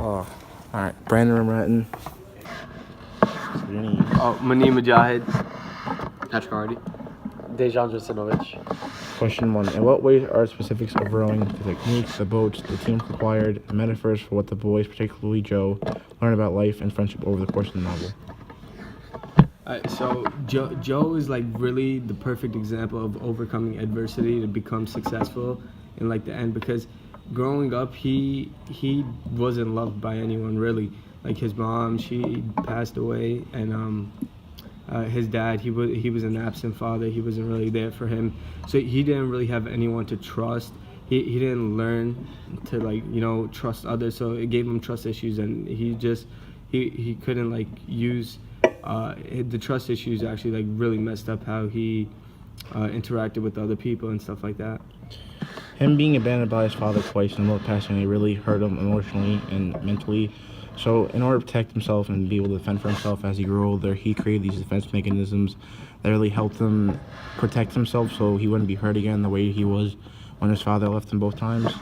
All right. Brandon Ramrattan. Muneeb, Mojahed. Harnedy. Dejan, Drazenovic. Question 1. In what ways are specifics of rowing, the techniques, the boats, the teams required, metaphors for what the boys, particularly Joe, learn about life and friendship over the course of the novel? So Joe is like really the perfect example of overcoming adversity to become successful in like the end, because growing up he wasn't loved by anyone really. Like his mom, she passed away, and his dad, he was an absent father. He wasn't really there for him, so he didn't really have anyone to trust. He didn't learn to trust others, so it gave him trust issues, and he couldn't like use the trust issues actually like really messed up how he interacted with other people and stuff like that. Him being abandoned by his father twice and both passing away really hurt him emotionally and mentally. So in order to protect himself and be able to defend for himself as he grew older, he created these defense mechanisms that really helped him protect himself so he wouldn't be hurt again the way he was when his father left him both times.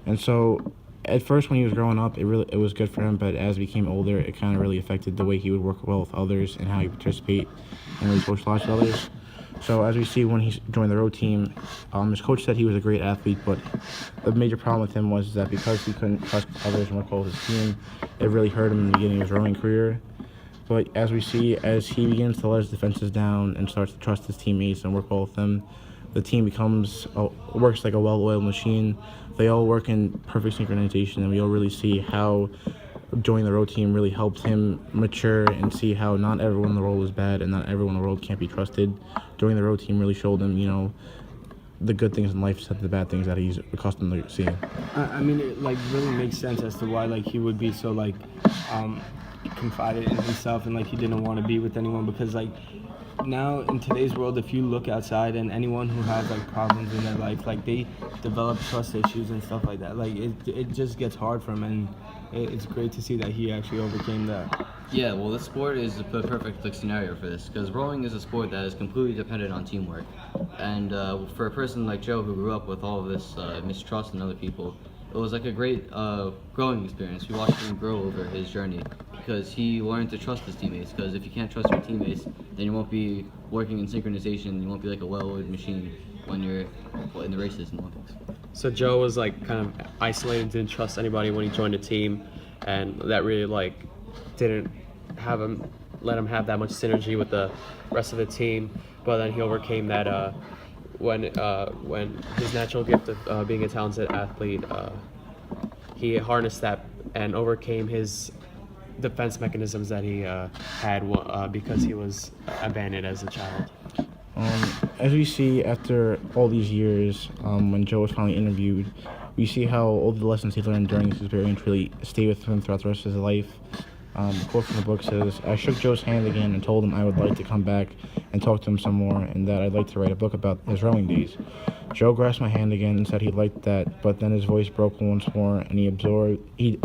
And so at first when he was growing up, it was good for him, but as he became older, it kind of really affected the way he would work well with others and how he would participate and really socialize with others. So as we see when he joined the row team, his coach said he was a great athlete, but the major problem with him was that because he couldn't trust others and work well with his team, it really hurt him in the beginning of his rowing career. But as we see, as he begins to let his defenses down and starts to trust his teammates and work well with them, the team works like a well-oiled machine. They all work in perfect synchronization, and we all really see how joining the row team really helped him mature and see how not everyone in the world is bad and not everyone in the world can't be trusted. Joining the row team really showed him, the good things in life instead of the bad things that he's accustomed to seeing. I mean, it like really makes sense as to why like he would be so like confided in himself, and like he didn't want to be with anyone, because like now in today's world, if you look outside and anyone who has like problems in their life, like they develop trust issues and stuff like that, like it just gets hard for him, and it's great to see that he actually overcame that. Yeah, well, this sport is the perfect scenario for this, because rowing is a sport that is completely dependent on teamwork. And for a person like Joe, who grew up with all of this mistrust in other people, it was like a great growing experience. We watched him grow over his journey, because he learned to trust his teammates. Because if you can't trust your teammates, then you won't be working in synchronization. You won't be like a well-oiled machine when you're in the races and Olympics. So Joe was like kind of isolated, didn't trust anybody when he joined the team, and that really like didn't let him have that much synergy with the rest of the team. But then he overcame that when his natural gift of being a talented athlete, he harnessed that and overcame his defense mechanisms that he had because he was abandoned as a child. As we see after all these years, when Joe was finally interviewed, we see how all the lessons he learned during this experience really stay with him throughout the rest of his life. A quote from the book says, "I shook Joe's hand again and told him I would like to come back and talk to him some more, and that I'd like to write a book about his rowing days." Joe grasped my hand again and said he liked that, but then his voice broke once more, and he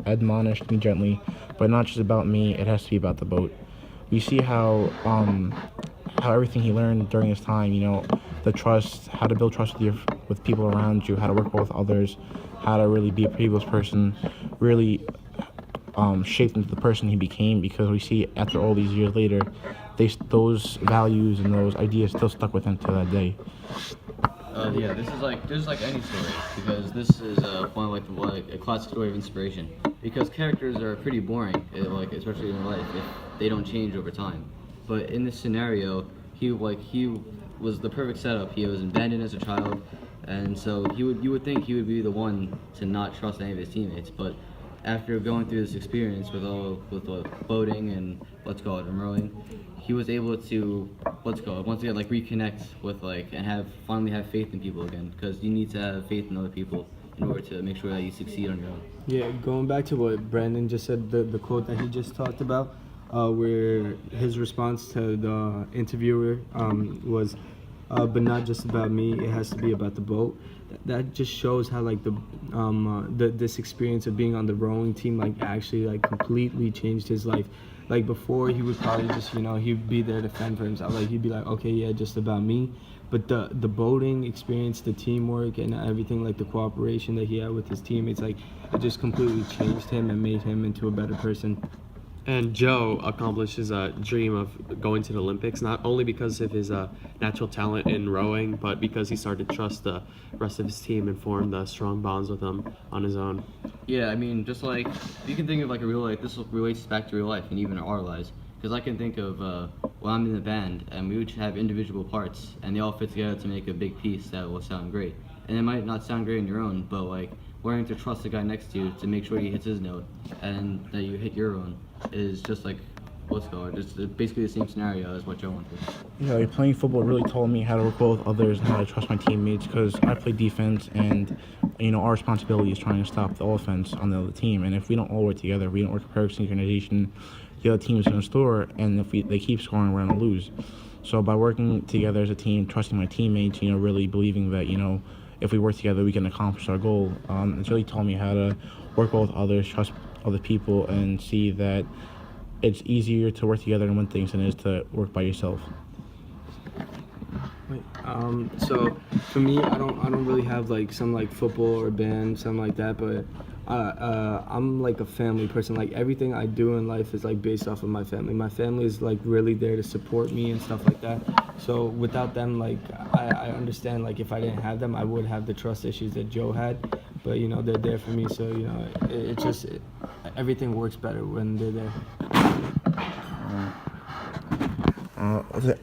admonished me gently, "But not just about me, it has to be about the boat." We see how everything he learned during his time, the trust, how to build trust with people around you, how to work well with others, how to really be a people's person, really shaped into the person he became, because we see after all these years later, those values and those ideas still stuck with him to that day. Yeah, this is like any story, because this is like a classic story of inspiration. Because characters are pretty boring, especially in life, if they don't change over time. But in this scenario, he was the perfect setup. He was abandoned as a child, and so you would think he would be the one to not trust any of his teammates. But after going through this experience with boating and rowing, he was able to once again reconnect with and finally have faith in people again, because you need to have faith in other people in order to make sure that you succeed on your own. Yeah, going back to what Brandon just said, the quote that he just talked about, where his response to the interviewer was, "But not just about me, it has to be about the boat." That just shows how this experience of being on the rowing team actually completely changed his life. Before, he would probably just he'd be there to fend for himself. He'd be like, okay, yeah, just about me. But the boating experience, the teamwork, and everything, like the cooperation that he had with his teammates, like it just completely changed him and made him into a better person. And Joe accomplished his dream of going to the Olympics, not only because of his natural talent in rowing, but because he started to trust the rest of his team and formed strong bonds with them on his own. Yeah, I mean, just like, you can think of like a real life, this relates back to real life and even our lives. Because I can think of when I'm in the band and we would have individual parts and they all fit together to make a big piece that will sound great. And it might not sound great on your own, but like learning to trust the guy next to you to make sure he hits his note and that you hit your own is just like, what's it called? It's basically the same scenario as what Joe went through. Yeah, like playing football really taught me how to work well with others and how to trust my teammates because I play defense and, our responsibility is trying to stop the offense on the other team. And if we don't all work together, if we don't work in perfect synchronization, the other team is going to score, and if they keep scoring, we're going to lose. So by working together as a team, trusting my teammates, really believing that, if we work together, we can accomplish our goal. It's really taught me how to work well with others, trust other people, and see that it's easier to work together and win things than it is to work by yourself. So for me, I don't really have like some like football or band, something like that, but I'm like a family person. Like everything I do in life is like based off of my family. My family is like really there to support me and stuff like that. So without them, like I understand like if I didn't have them, I would have the trust issues that Joe had. But they're there for me. So everything works better when they're there. The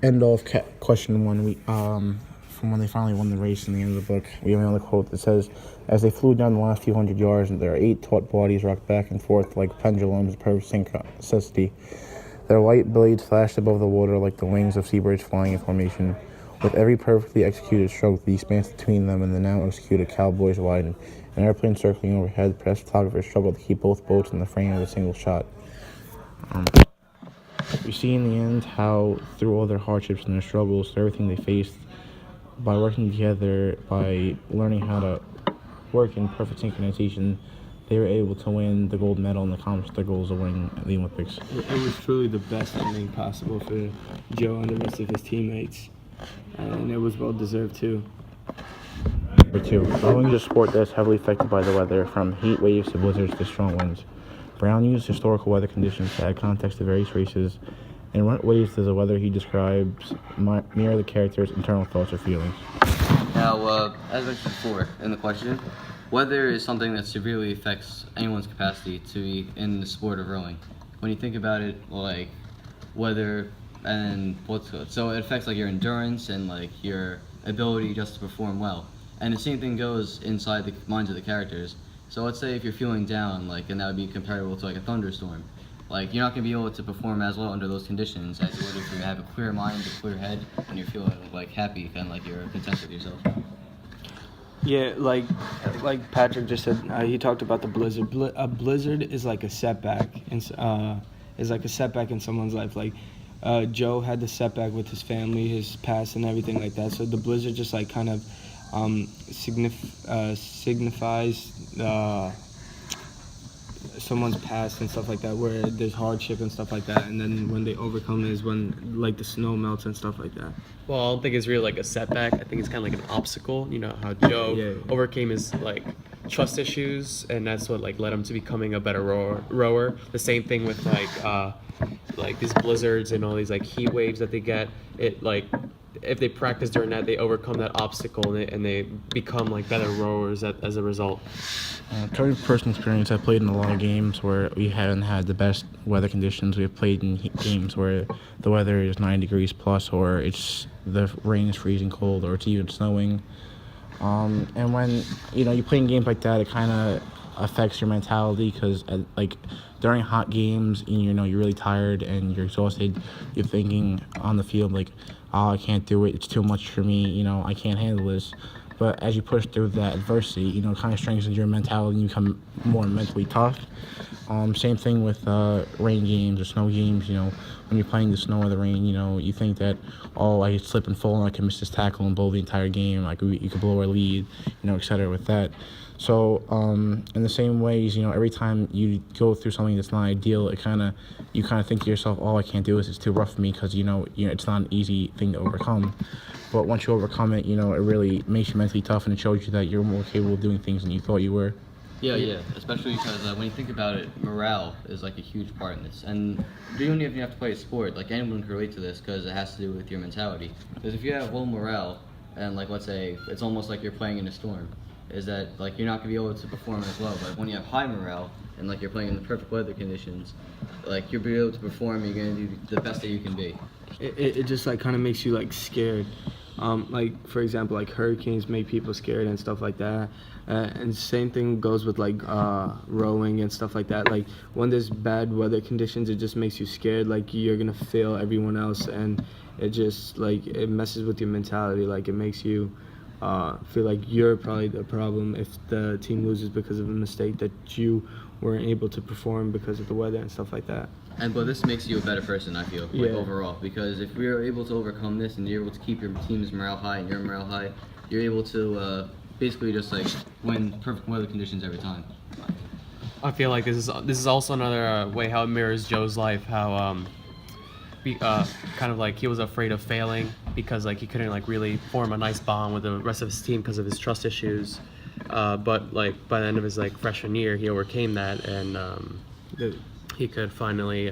end of question one. From when they finally won the race in the end of the book, we have another quote that says, "As they flew down the last few hundred yards, their 8 taut bodies rocked back and forth like pendulums of perfect synchronicity. Their white blades flashed above the water like the wings of seabirds flying in formation. With every perfectly executed stroke, the expanse between them and the now executed cowboys widened. An airplane circling overhead, press photographers struggled to keep both boats in the frame of a single shot." We see in the end how, through all their hardships and their struggles, through everything they faced, by working together, by learning how to work in perfect synchronization, they were able to win the gold medal and accomplish their goals of winning the Olympics. It was truly the best ending possible for Joe and the rest of his teammates, and it was well deserved too. Number 2, rowing is a sport that's heavily affected by the weather, from heat waves to blizzards to strong winds. Brown used historical weather conditions to add context to various races. In what ways does the weather he describes mirror the character's internal thoughts or feelings? Now, as mentioned before in the question, weather is something that severely affects anyone's capacity to be in the sport of rowing. When you think about it, like weather and so it affects like your endurance and like your ability just to perform well. And the same thing goes inside the minds of the characters. So let's say if you're feeling down, like, and that would be comparable to like a thunderstorm. Like, you're not going to be able to perform as well under those conditions as you would if you have a clear mind, a clear head, and you're feeling like happy, kind of like you're content with yourself. Yeah, like Patrick just said, he talked about the blizzard. A blizzard is like a setback, is like a setback in someone's life. Like Joe had the setback with his family, his past, and everything like that. So the blizzard just like kind of signifies someone's past and stuff like that, where there's hardship and stuff like that, and then when they overcome it is when like the snow melts and stuff like that. Well, I don't think it's really like a setback. I think it's kind of like an obstacle. You know how Joe overcame his like trust issues, and that's what like led him to becoming a better rower. The same thing with like these blizzards and all these like heat waves that they get. It like if they practice during that, they overcome that obstacle and they become like better rowers as a result. From personal experience, I've played in a lot of games where we haven't had the best weather conditions. We've played in games where the weather is 9 degrees plus, or the rain is freezing cold, or it's even snowing. And when you play in games like that, it kind of affects your mentality because like during hot games, you're really tired and you're exhausted. You're thinking on the field like, oh, I can't do it. It's too much for me. I can't handle this. But as you push through that adversity, it kind of strengthens your mentality and you become more mentally tough. Same thing with rain games or snow games. When you're playing the snow or the rain, you think that, oh, I could slip and fall and I could miss this tackle and blow the entire game. Like you could blow our lead, et cetera with that. So, in the same ways, every time you go through something that's not ideal, you kind of think to yourself, "Oh, I can't do this. It's too rough for me," because it's not an easy thing to overcome. But once you overcome it, it really makes you mentally tough, and it shows you that you're more capable of doing things than you thought you were. Yeah. Especially because when you think about it, morale is like a huge part in this. And you don't even have to play a sport. Like anyone can relate to this because it has to do with your mentality. Because if you have low morale, and like let's say it's almost like you're playing in a storm, is that like you're not gonna be able to perform as well. But when you have high morale and like you're playing in the perfect weather conditions, like you'll be able to perform. You're gonna do the best that you can be. It just like kind of makes you like scared. Like for example, like hurricanes make people scared and stuff like that. And same thing goes with like rowing and stuff like that. Like when there's bad weather conditions, it just makes you scared. Like you're gonna fail everyone else, and it just like it messes with your mentality. Like it makes you feel like you're probably the problem if the team loses because of a mistake that you weren't able to perform because of the weather and stuff like that. But this makes you a better person, I feel, like overall. Because if we are able to overcome this and you're able to keep your team's morale high and your morale high, you're able to basically just like win perfect weather conditions every time. I feel like this is also another way how it mirrors Joe's life. How kind of like he was afraid of failing because like he couldn't like really form a nice bond with the rest of his team because of his trust issues. But like by the end of his like freshman year, he overcame that, and he could finally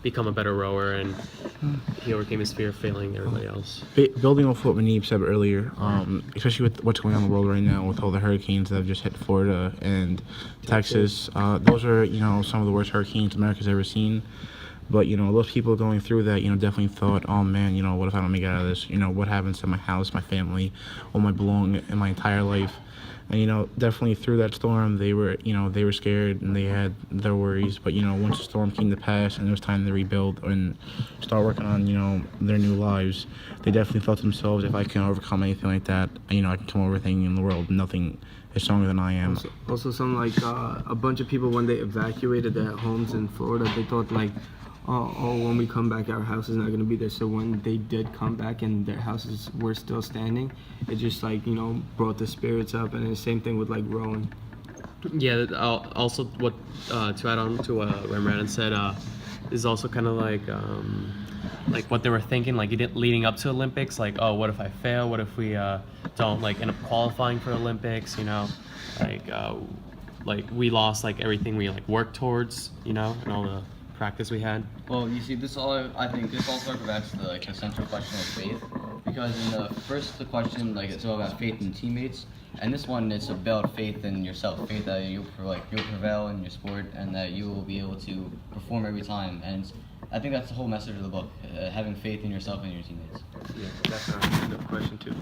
become a better rower, and he overcame his fear of failing everybody else. Building off what Muneeb said earlier, especially with what's going on in the world right now with all the hurricanes that have just hit Florida and Texas, those are some of the worst hurricanes America's ever seen. But those people going through that definitely thought, oh man, what if I don't make it out of this? What happens to my house, my family, all my belongings in my entire life? And definitely through that storm, they were scared and they had their worries. But once the storm came to pass and it was time to rebuild and start working on their new lives, they definitely thought to themselves, if I can overcome anything like that, I can come over everything in the world. Nothing is stronger than I am. Also some like a bunch of people, when they evacuated their homes in Florida, they thought like, oh, when we come back, our house is not going to be there. So when they did come back and their houses were still standing, it just like, brought the spirits up. And the same thing with like rowing. Yeah, also what to add on to what Ramrattan said is also kind of like what they were thinking, like leading up to Olympics, like, oh, what if I fail? What if we don't like end up qualifying for Olympics? Like we lost like everything we like worked towards, and all the practice we had. Well, you see, I think this all circles back to the central question of faith, because in the question, like it's all about faith in teammates, and this one it's about faith in yourself, faith that you'll prevail in your sport and that you will be able to perform every time. And I think that's the whole message of the book, having faith in yourself and your teammates. Yeah, that's a good question too.